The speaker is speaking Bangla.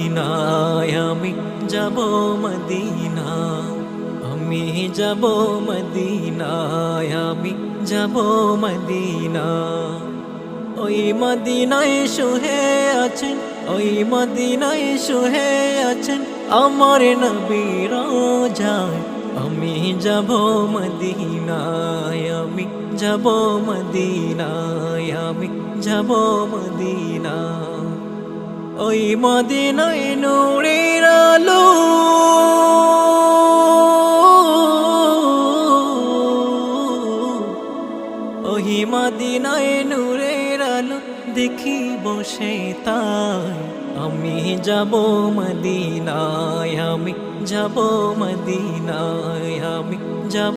মদিনায় আমি যাব মদিনা আমি যাব মদিনায় আমি যাব মদিনা ওই মদিনায় শুয়ে আছেন ওই মদিনায় শুয়ে আছেন আমার নবী রোজায় আমি যাব মদিনায় আমি যাব মদিনায় আমি যাব মদিনা ওই মদিনায় নূরের আলো ওই মদিনায় নূরের আলো দেখি বসে তাই আমি যাব মদিনায় আমি যাব মদিনায় আমি যাব